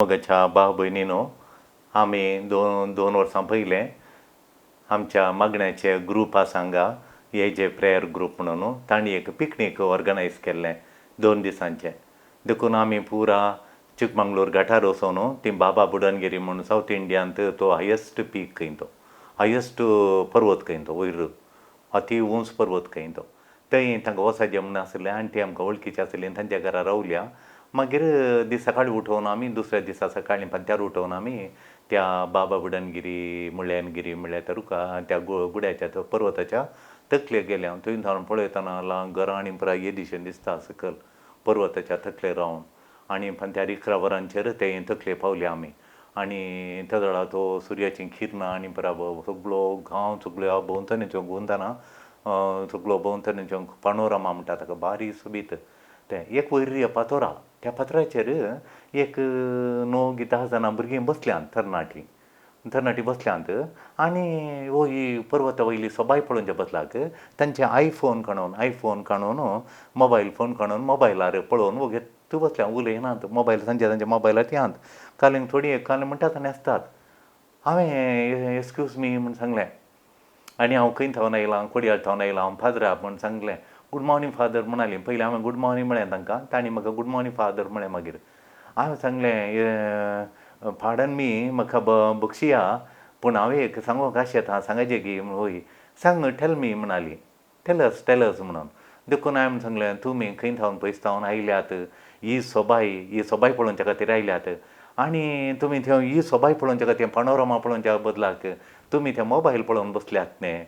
मगच्या भाव भयणीनो आमी दोन वर्सां पयले आमच्या मागण्याचे ग्रूप आसा हांगा हे जे प्रेयर ग्रूप म्हणून तांणी एक पिकनीक ऑर्गनायज केल्लें 2 दिसांचें. देखून आमी पुरा चिकमंगळूर घाटार वचून ती बाबा बुडनगिरी म्हणून सावथ इंडियांत तो हायस्ट पीक खंय तो हायस्ट पर्वत खंय तो वयर अति उंच पर्वत खंय तो थंय तांकां वचचें म्हणून आसलें आनी ती आमकां वळखीची आसली तांच्या घरा रावल्या. मागीर दीस सकाळीं उठोवन आमी दुसऱ्या दिसा सकाळीं पंत्यार उठोवन आमी त्या बाबा बुडनगिरी मुळ्ळ्यानगिरी म्हणल्यार त्या रुखा त्या गुड्याच्या त्या पर्वताच्या तकलेक गेले. हांव थंय धांवन पळयतना घरां आनी पुराय येदिशें दिसता सकयल पर्वताच्या तकले रावन आनी पंत्यार 11 वरांचेर ते तकले पावले आमी. आनी तेदोळा तो सुर्याची किरणां आनी बराबर सगळो गांव सगळ्यो भोंवतणेच्यो घुंवतना सगळो भोंवतणेच्यो पानोरमा म्हणटा ताका बारीक सुबीत तें एक वयर पातोरा त्या पातोराचेर एक 9-10 जाणां भुरगीं बसल्यांत तरणाटी बसल्यांत आनी ही पर्वता वयली सोबाय पळोवनचे बसलाक तांचे आयफोन काडून मोबायल फोन काडून मोबायलार पळोवन वगेत बसल्या उलयनात मोबायल तांच्या मोबायलार तियांत कालींग थोडी कालीं म्हणटात आनी आसतात. हांवें एक्सक्यूज मी म्हूण सांगलें आनी हांव खंय थावन आयलां कोडयाळ थावन आयलां हांव फादरा म्हूण सांगलें. गूड मॉर्निंग फादर म्हणालीं. पयलीं हांवें गूड मॉर्निंग म्हळें तांकां तांणी म्हाका गूड मॉर्निंग फादर म्हळें. मागीर हांवें सांगलें पाडन मी म्हाका बक्षिया पूण हांवें एक सांगूंक आशें येता सांगाचें की वय सांग टेल मी म्हणाली टेलस म्हणून. देखून हांवें सांगलें तुमी खंय थावन पयस थावन आयल्यात ही सोबाय पळोवच्या खातीर आयल्यात आनी तुमी थंय ही सोबाय पळोवच्या खातीर पानोरमा पळोवच्या बदलाक तुमी ते मोबायल पळोवन बसल्यात न्ही.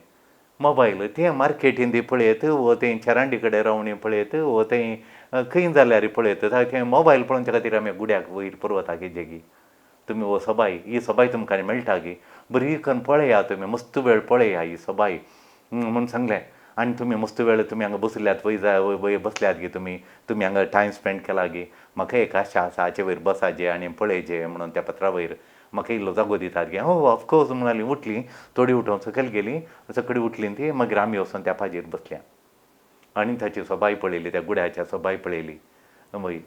मोबायल तें मार्केटीन ती पळयत वो तें चरांडी कडेन रावणी पळयत वो तें खंय जाल्यार पळयत थंय मोबायल पळोवच्या खातीर आमी गुड्याक वयर पर्वताक हेजे गी तुमी वो ही सोबाय तुमकां मेळटा गी बरी करून पळया तुमी मस्त वेळ पळया ही सोबाय म्हूण सांगलें. आनी तुमी मस्त वेळ तुमी हांगा बसल्यात वयर बसल्यात गी तुमी हांगा टायम स्पेंड केला गी म्हाका एक आशा आसा हाचे वयर बसाचे आनी पळयचे म्हणून त्या पत्रा वयर म्हाका इल्लो जागो दितात गे. हो ऑफकोर्स म्हणाली. उठली थोडी उठोवन सकयल गेली सकडी उठली ती मागीर आमी वचून त्या पाजेर बसल्या आनी ताची सोबाय पळयली त्या गुड्याच्या सोबाय पळयली.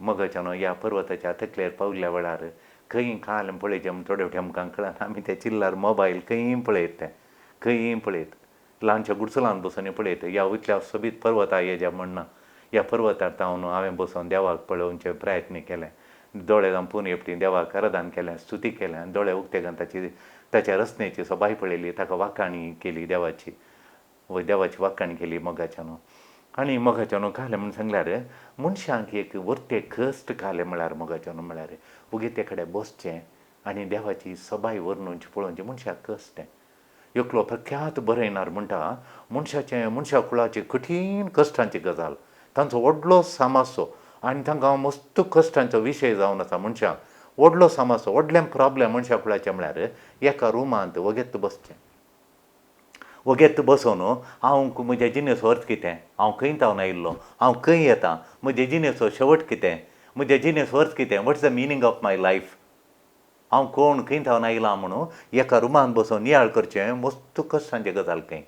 मगच्यान ह्या पर्वताच्या तकलेर पावल्ल्या वेळार खंय काल पळयचें म्हूण थोडे फावटी आमकां कळना आमी त्या चिल्लार मोबायल खंय पळयत ल्हानशा गुडसलान बसून पळयत ह्या वयतल्या सोबीत पर्वता हेज्या म्हणना ह्या पर्वतार थावन हांवें बसून देवाक पळोवचे प्रयत्न केले. दोळे धांपून हेपटी देवाक आराधन केलें स्तुती केलें आनी दोळे उक्ते घालून ताच्या रचनेची सोबाय पळयली ताका वाखाणी केली देवाची वाखाणी केली मोगाच्यान. आनी मोगाच्यान कालें म्हूण सांगल्यार मनशांक एक वर्ते कश्ट कालें म्हळ्यार मोगाच्यान म्हळ्यार उगी ते कडेन बसचें आनी देवाची सोबाय वर्णूची पळोवची मनशाक कश्ट. एकलो प्रख्यात बरयणार म्हणटा मनशा कुळाची कठीण कश्टांची गजाल तांचो व्हडलो सामासो आनी तांकां मस्त कश्टांचो विशय जावन आसा. मनशाक व्हडलो सामासो व्हडलें प्रॉब्लेम मनशा कुळाचें म्हळ्यार एका रुमांत वगेत बसचें. वगेत बसून हांव म्हजें जिणेचो अर्थ कितें हांव खंय थावन आयिल्लो हांव खंय येता म्हजे जिणेचो शेवट कितें म्हजे जिणेचो अर्थ कितें what is the meaning of my life हांव कोण खंय थावन आयलां म्हणून एका रुमांत बसून नियाळ करचें मस्त कश्टांचें गजाल खंय.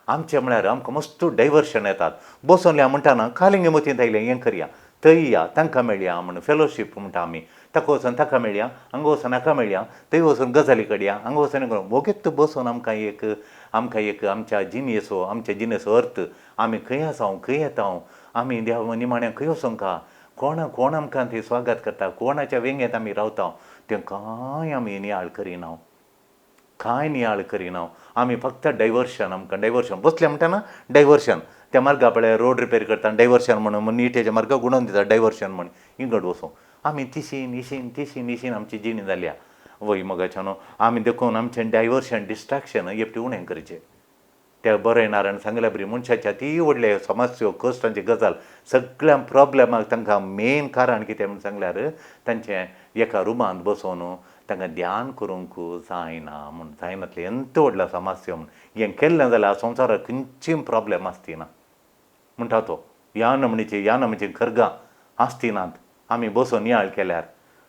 आमचें म्हळ्यार आमकां मस्त डायवर्शन येतात. बसोन या म्हणटाना कालिंगे मतींत आयलें हें करया थंय या तांकां मेळया म्हणून फेलोशीप म्हणटा आमी ताका वचून ताका मेळया हांगा वचून हाका मेळया थंय वचून गजाली काडया हांगा वचून वगेत बसून आमकां एक आमच्या जिणेचो अर्थ आमी खंय आसा खंय येता आमी देवा निमाण्या खंय वचूंक कोण आमकां थंय स्वागत करता कोणाच्या वेंगेंत आमी रावता तें कांय आमी नियाळ करिना. आमी फक्त आमकां डायवर्शन बसलें म्हणटाना डायवर्शन त्या मार्गा पळय रोड रिपेर करता डायवर्शन म्हणून नीटेच्या मार्गा गुणोवन दिता डायवर्शन म्हणून इंगड वचूं आमी तिशीन आमची जिणी जाल्या वय मोगाच्यान. आमी देखून आमचें डायवर्शन डिस्ट्रॅक्शन हेपटी उणें करचें. त्या बरयणाऱ्यान सांगल्या बरी मनशाच्या ती व्हडले समस्यो कश्टांची गजाल सगळ्या प्रॉब्लेमाक तांकां मेन कारण कितें म्हूण सांगल्यार तांचें एका रुमांत बसून तांकां ध्यान करूंक जायना म्हूण जायनातलें एंत व्हडलो समस्या म्हूण हें केल्लें जाल्यार संवसाराक खंयचीय प्रॉब्लेम आसतिना म्हणटा तो. ह्या नमणीची खरगां आसतिनात आमी बसून नियाळ केल्यार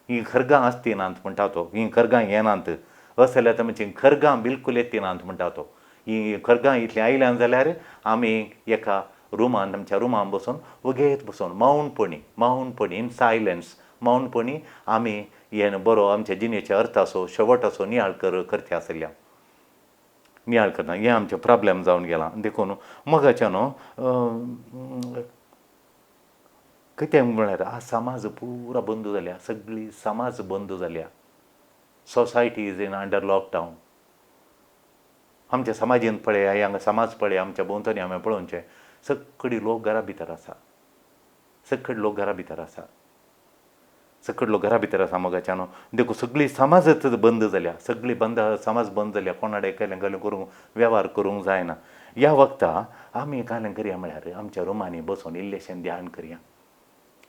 ही खरगां आसतिनात म्हणटा तो. ही खरगां येनात अशें जाल्यार तांची खरगां बिलकूल येतिनात म्हणटा तो. ही खरगां इतलीं आयल्यान जाल्यार आमी एका रुमांत आमच्या रुमान बसून वगेत बसून मौनपणी इन सायलन्स मौनपणी आमी हें बरो आमच्या जिणेचे अर्थ असो शेवट असो नियाळ करते आसल्या नियाळ करता हें आमचें प्रॉब्लेम जावन गेलां देखून मोगाच्या न्हू कितें म्हळ्यार आज समाज पुरो बंद जाल्या सगळी समाज बंद जाल्या society is in under lockdown आमच्या समाजीन पळय हांगा समाज पळय आमच्या भोंवतणी हांवें पळोवचें सगळी लोक घरा भितर आसा सगळे लोक घरा भितर आसा सगळे लोक घरा भितर आसा मोगाच्यान देखून सगळी समाजच बंद जाल्या सगळी समाज बंद जाल्या कोणाडे केलें करूंक वेव्हार करूंक जायना ह्या वखदा आमी कालें करया म्हळ्यार आमच्या रुमांनी बसून इल्लेशें ध्यान करया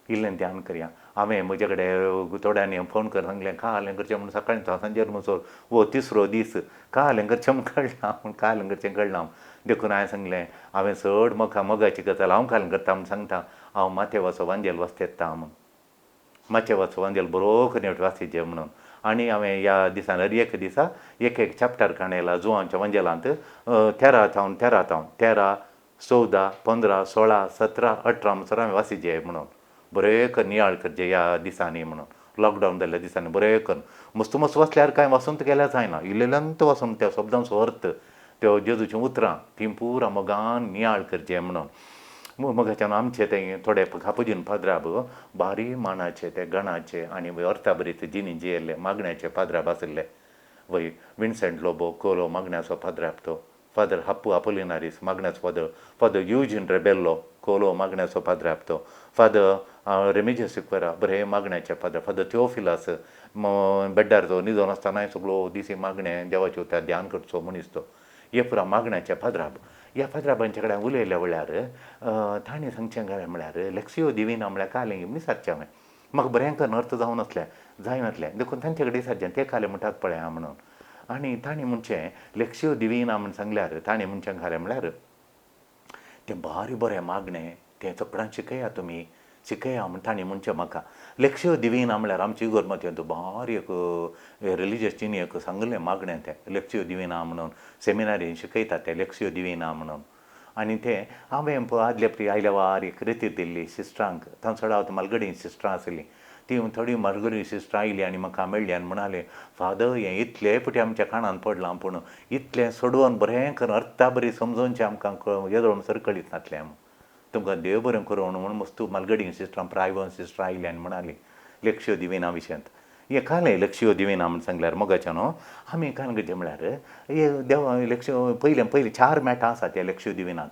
इल्लें ध्यान करया हांवें म्हजे कडेन थोड्यांनी फोन करून सांगलें कालें करचें म्हूण सकाळीं सांजेर म्हणसर वो तिसरो दीस कालें करचें म्हूण कळना पूण कालें करचें कळना देखून हांवें सांगलें हांवें चड मोगाची गजाल हांव कालें करता म्हूण सांगता हांव माथ्या वचो वांजेल वाचता येता म्हूण माथ्या वचो वांजेल बरो करून वाचीचें म्हणून आनी हांवें ह्या दिसान एक दिसा एक चॅप्टर काणयला जुवांच्या वांजेलांत 13 14 15 16 17 18 म्हणसर हांवें वाचीचें म्हणून बरें कर नियाळ करचें ह्या दिसांनी म्हणून लॉकडावन जाल्ल्या दिसांनी बरें कर मस्त वाचल्यार कांय वाचूंक गेल्यार जायना इल्लेल्यांत वाचून त्या शब्दांचो अर्थ त्यो जेजूचीं उतरां तीं पुरां मोगान नियाळ करचें म्हणून मोगाच्यान आमचे ते थोडे कापुजीन पाद्राब बारी मानाचे ते गणाचे आनी अर्थाबरीत जिणी जियेल्ले मागण्याचे पाद्राब आशिल्ले वय विन्सेंट लोबो कोलो मागण्याचो पाद्राब तो फादर हप्पू अपोलिनारीस मागण्याचो फादर युजीन रेबेल्लो कोलो मागण्याचो पाद्राब तो फादर रेमिजियस सिक्वेरा बरे मागण्याचे पाद्राब फादर थिओफिलास बेड्डार तो न्हिदोन आसतना सगळो दिसी मागणे देवाचे उतर ध्यान करचो मनीस तो हे पुरा मागण्याचे पाद्राब ह्या पाद्राबांचे कडेन उलयले म्हळ्यार ताणें सांगचें काय म्हळ्यार लेक्सियो दिविना म्हळ्यार कालें विसारचें हांवें म्हाका बरें करून अर्थ जावन जायनासलें देखून तांचे कडेन विसारचें तें कालें म्हणटात पळय हांव म्हणून आनी ताणें म्हणचें लेक्सियो दिविना म्हूण सांगल्यार ताणें म्हणचें घालें म्हळ्यार तें बारी बरें मागणें तें चकडान शिकया तुमी शिकया म्हूण ताणें म्हणचें म्हाका लेक्सियो दिविना म्हळ्यार आमची इगोर्मांत बारी एक रिलिजियस जिणेक सांगलें मागणें तें लेक्सियो दिविना म्हणून सेमिनारीन शिकयता तें लेक्सियो दिविना म्हणून आनी तें हांवें आदले फावटी आयल्या वार एक रितीर दिल्ली सिस्टरांक थंयसर हांव मालगडी सिस्टरां आसलीं ती थोडी मालगडी सिस्टरां आयली आनी म्हाका मेळ्ळी आनी म्हणाले फादर हें इतले फावटी आमच्या कानान पडलां पूण इतलें सोडोवन बरें करून अर्था बरी समजोवचें आमकां येदोळ सर कळीत नासलें तुमकां देव बरें करूं म्हणून मस्त मालगडी सिस्टरां प्रायवन सिस्टरां आयली आनी म्हणाली लेक्सियो दिविना विशयांत हें कालें लेक्सियो दिविना म्हूण सांगल्यार मोगाच्यान आमी कालें करचें म्हळ्यार हे देवा लेक्सियो पयलीं 4 मॅटां आसा त्या लेक्सियो दिविनांत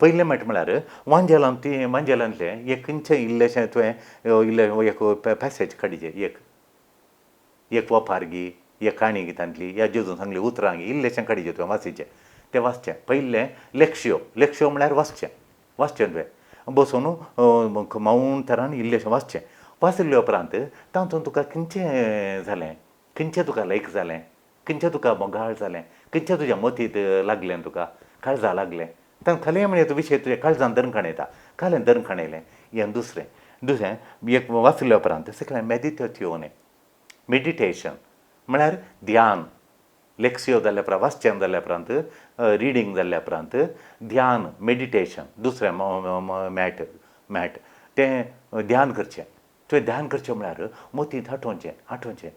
पयलें मॅट म्हळ्यार वांजेलांतलें एक खंयचें इल्लेशें तुवें इल्लें एक पॅसेज काडिचें एक वपारगी एक काणी गितांतली ह्या जेजून सांगली उतरां इल्लेशें काडिचें तुवें वाचीचें तें वाचचें पयलें लेक्सियो म्हळ्यार वाचचें तुवें बसून मौन तरान इल्लेशें वाचचें वाचले उपरांत तातूंत तुका खंयचें जालें खंयचें तुका लायक जालें खंयचें तुका मोगाळ जालें खंयचें तुज्या मतींत लागलें तुका काळजा लागलें ताका खाली म्हणजे तो विशय तुज्या काळजान धरून खाणयता कालें धरून खाणयलें हें दुसरें एक वाचले उपरांत सकलें मेडिटेशन म्हळ्यार ध्यान लेक्सियो जाल्ल्या उपरांत वाचचें जाल्ल्या उपरांत रिडींग जाल्ल्या उपरांत ध्यान मेडिटेशन दुसरें मॅट तें ध्यान करचें तुवें ध्यान करचें म्हळ्यार मतींत आठोवचें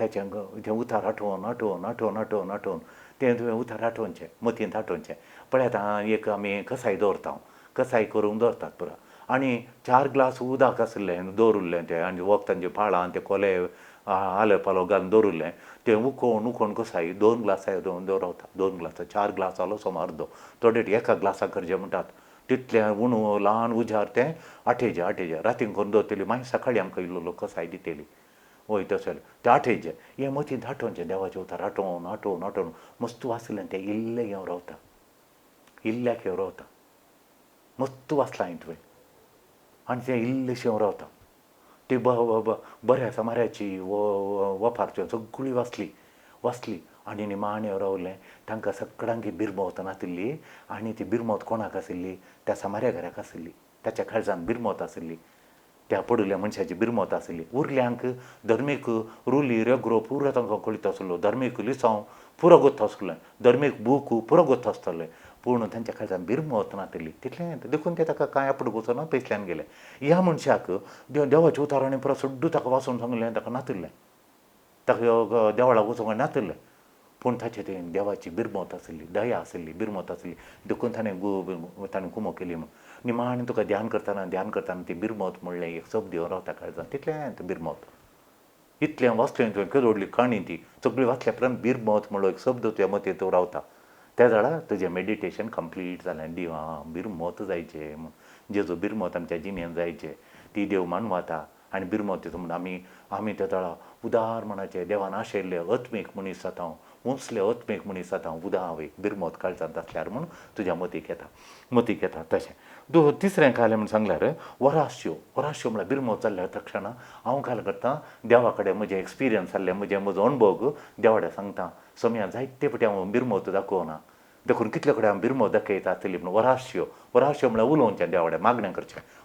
ताचें उतार आठोवन तें तुवें उतार आठोवचें मतींत आठोवचें पळयात एक आमी कसाय दवरता कसाय करूंक दवरतात पुरो आनी 4 ग्लास उदक आसलें दवरुल्लें तें आनी वखदांचें पाळां तें कोले आलें पालो घालून दवरुल्लें तें उखोवन कसाय 2 ग्लासा दवरता 2 ग्लास 4 ग्लास जालो सोमार थोडे एका ग्लासा करचें म्हणटात तितलें उणो ल्हान उजार तें आठयचें रातीन करून दवरतली मागीर सकाळीं आमकां इल्लो कसाय दितली वय तशें तें आठयचें हें मतींत आठोवचें देवाचें उतार आठोवन मस्त वाचलें तें इल्लें येवन रावता इल्ल्याक येवन रावता मस्त वाचलां हांवें तुवें आनी तें इल्लेशें येवन रावता ती बऱ्या समाऱ्याची वफारच्यो सगळीं वाचली आनी निमाणें येवन रावलें तांकां सगळ्यांक बिरमोत नातिल्ली आनी ती बिरमोत कोणाक आशिल्ली त्या समाऱ्या घराक आशिल्ली ताच्या काळजान बिरमोत आशिल्ली त्या पडिल्ल्या मनशाची बिरमोत आशिल्ली उरल्यांक धर्मीक रुली रेग्रो पुरो तांकां कळीत आसलो धर्मीक लिसांव पुरो गोत्त आसलें धर्मीक बूक पुरो गोत्त आसतालें पूण तांच्या काळजान बिरम वतना नातली तितलें देखून ते ताका कांय आपड वचोना पयसल्यान गेले. ह्या मनशाक देवाचे उतारांनी परत सड्डू ताका वाचून सांगलें ताका नातल्लें, ताका देवाळाक वचोंक नातल्लें. पूण ताचें तें देवाची बिरमत आसली, दया आसली, बिरमत आसली. देखून ताणें कुमो केली म्हूण निमाणें तुका ध्यान करताना ती बिरमत म्हणलें एक शब्द येवन रावता काळजान तितलें तें बिरमत. इतलें वाचलें तुवें केदोडली काणी ती सगळी वाचल्या उपरांत बिरमत म्हणलो एक शब्द तुज्या मतींत रावता. त्या वेळार तुजें मेडिटेशन कंप्लीट जालें. बिरमत जायचें म्हूण जेजो बिरमत आमच्या जिणेंत जायचें ती देव मानवाता. आनी बिरमत दिता म्हूण आमी त्या वेळार उदार मनाचे देवान आशयल्ले अत्मीक मनीस जाता, उंचले अत्मीक मनीस जाता, उदावेक बिरमत काळजांत आसल्यार म्हूण तुज्या मतीक येता. तशें तिसरें काय म्हूण सांगल्यार वराश्यो म्हळ्यार बिरमत जाल्ल्या तक्षणा हांव काय करतां देवा कडेन म्हजें एक्सपिरियन्स जाल्लें म्हजो अणभव देवा कडेन सांगता. समया जायते फावटी हांव बिरमत दाखोवना, देखून कितले कडेन हांव बिरमत दाखयता आसतली पूण वराश्यो म्हळ्यार उलोवचें देवा कडेन,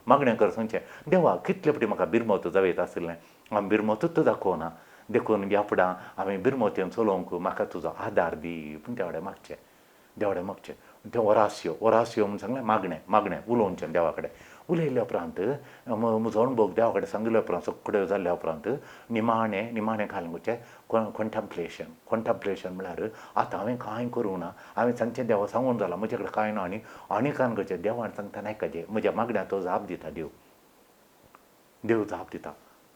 मागणें कर सांगचें देवा कितले फावटी म्हाका बिरमत जावयता आसलें, हांव बिरमतूच दाखोवना. देखून ह्या फुडां हांवें बिरमतीन चलोवंक म्हाका तुजो आदार दी पूण देवा कडेन मागचें. तें वराश्यो म्हूण सांगलें मागणें उलोवचें देवा कडेन. उलयल्या उपरांत म्हजो अणभव देवा कडेन सांगल्या उपरांत सगळें जाल्ल्या उपरांत निमाणें घालून वचचें कॉन्टॅम्प्लेशन म्हळ्यार आतां हांवें कांय करूं ना, हांवें सांगचें देवा सांगून जालां म्हजे कडेन कांय ना आनी कान करचें. देवान सांगता नायकाचें म्हज्या मागण्याक तो जाप दिता. देव जाप दिता.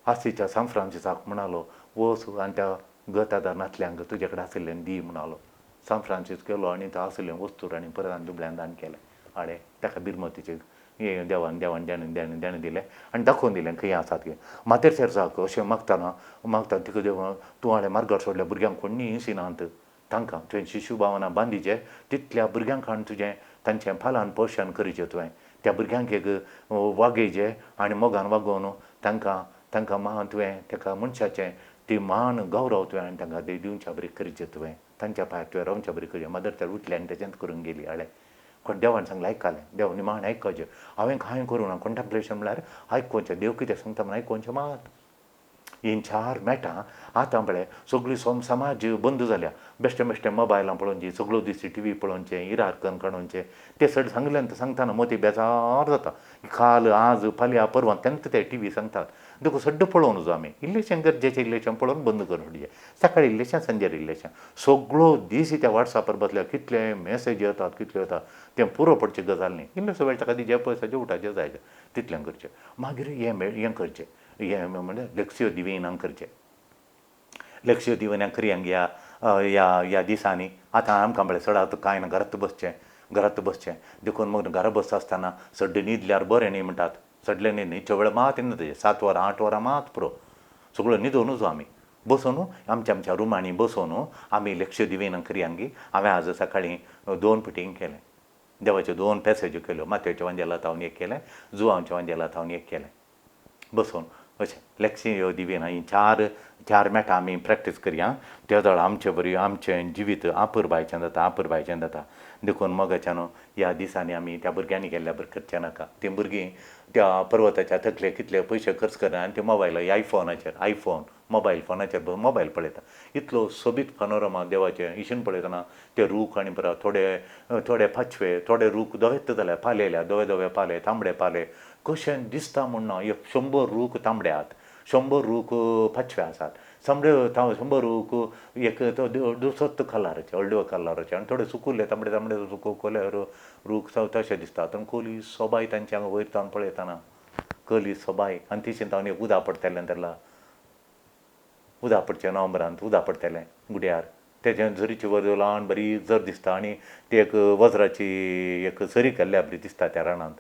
आसीच्या सान फ्रांसिसाक म्हणालो वच आनी त्या गतादानांतल्यांक तुजे कडेन आशिल्लें दी म्हणालो. सान फ्रांसीस गेलो आनी थंय आशिल्लें वस्तूर आनी परत आनी दुबळ्यान दान केलें. ताका बिरमतीचें देवान देणें दिलें आनी दाखोवन दिलें खंय आसात की. मातेर तेरेसाक अशें मागता तिका देव तूं मार्गार सोडल्या भुरग्यांक कोणी शिनांत तांकां तुवें शिशू भावना बांदिचें तितल्या भुरग्यांक हाडून तुजें तांचें पालन पोशण करिचें. तुवें त्या भुरग्यांक एक वागयचें आनी मोगान वागोवन तांकां तुवें ताका मनशाचें ती मान गौरव तुवें आनी तांकां दिवच्या बरी करिचें. तुवें तांच्या पांयार तुवें रावच्या बरी करिचें. मादर तेरेसा उठली आनी तेजेंच करून गेली. कोण देवान सांगलें आयकलें. देव निमाण आयकचें. हांवें कांय करूं ना. कॉन्टॅम्प्लेशन म्हळ्यार आयकोवचें. देव कितें सांगता म्हूण आयकोवचें मात. हीं 4 मॅटां आतां पळय सगळी समाज बंद जाल्या. बेश्टें मोबायलां पळोवचें, सगळो दीस टी व्ही पळोवचें, इरारकन काडोवचें. तें सांगतना मती बेजार जाता. काल आज फाल्यां परवां तेन्ना ते टी व्ही सांगतात. देखून सड्ड पळोवन नजो आमी इल्लेशें गरजेचें इल्लेशें पळोवन बंद करून उडचें. सकाळीं इल्लेशें सांजेर इल्लेशें. सगळो दीस त्या वॉट्सॅपार बसल्यार कितले मॅसेज येतात कितल्यो येतात तें पुरो पडचें गजाल न्ही. इल्लेसो वेळ ताका दिचें पयसाचें उठाचें जाय तितलें करचें. मागीर हें करचें म्हणल्यार लेक्सियो दिविनांक करचें. लेक्सियो दिविनांक करियांक ह्या दिसांनी आतां आमकां पळय सडात कांय ना घरांत बसचें. देखून मग घरा बसता आसतना सड्ड न्हिदल्यार बरें न्ही म्हणटात. सडलें न्हिदचे वेळ मात येना तेजे 7 वरां 8 वरां मात पुरो. सगळो न्हिदून नजो आमी बसून आमच्या रुमांनी बसून आमी लेक्सियो दिविनांक करियांक. हांवें आज सकाळीं 2 पिटींग केलें. देवाच्यो 2 पॅसेज्यो केल्यो. मातयेच्या वांजेलात हांवें एक केलें, जुवांच्या वांजेलात हांवें एक केलें. बसून अशें लेक्सियो दिविना हीं 4 मॅटां आमी प्रॅक्टीस करया. त्या वेळार आमचें जिवीत आपुरबायेचें जाता. देखून मोगाच्यान ह्या दिसांनी आमी त्या भुरग्यांनी गेल्ल्या बरें करचें नाका. तीं भुरगीं त्या पर्वताच्या तकले कितले पयशे खर्च करना आनी ते मोबायला मोबायल फोनाचेर मोबायल पळयता. इतलो सोबीत पॅनोरमा देवाचें इशून पळयतना ते रूख आनी परत थोडे पाचवे थोडे रूख दोवेत जाल्यार पालयल्या दोवे पाले तांबडे पाले कशें दिसता म्हूण ना. 100 रूख तांबडे आसात, 100 रूख पाचवे आसात, 100 रूख एक दुसरो कलराचे हळडुवे कलराचे आनी थोडे सुकुल्ले तांबडे सुकले रूख तशें दिसतात. आनी कोली सोबाय तांच्या वयर पळयतना कली सोबाय आनी तिशींत हांव एक उदक पडटलें तेन्ना उदक पडचें नोव्हेंबरांत उदक पडटलें गुड्यार. तेजें झरीची वर ल्हान बरी जर दिसता आनी ती एक वज्राची एक सरी केल्ल्या बरी दिसता त्या रानांत.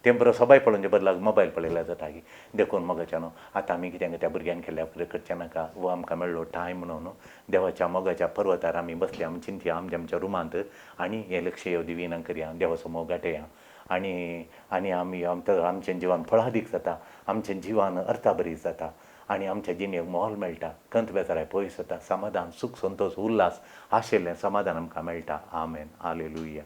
तें बरो सोबाय पळोवचे बदलाक मोबायल पळयल्यार जाता की. देखून मोगाच्यान आतां आमी कितें त्या भुरग्यांक केल्ल्या करचें नाका. वो आमकां मेळ्ळो टायम म्हणून देवाच्या मोगाच्या पर्वतार आमी बसले आमी चिंतया आमच्या रुमांत आनी हें लेक्सियो दिविनांक करया, देवा समोर गांठया आनी आमी आमचें जिवन फळादीक जाता, आमचें जिवन अर्थाभरीत जाता आनी आमच्या जिणेक मोल मेळटा. कंत बेजाराय पयस जाता. समाधान, सूख, संतोश, उल्हास आशिल्लें समाधान आमकां मेळटा. आमेन. हालेलुया.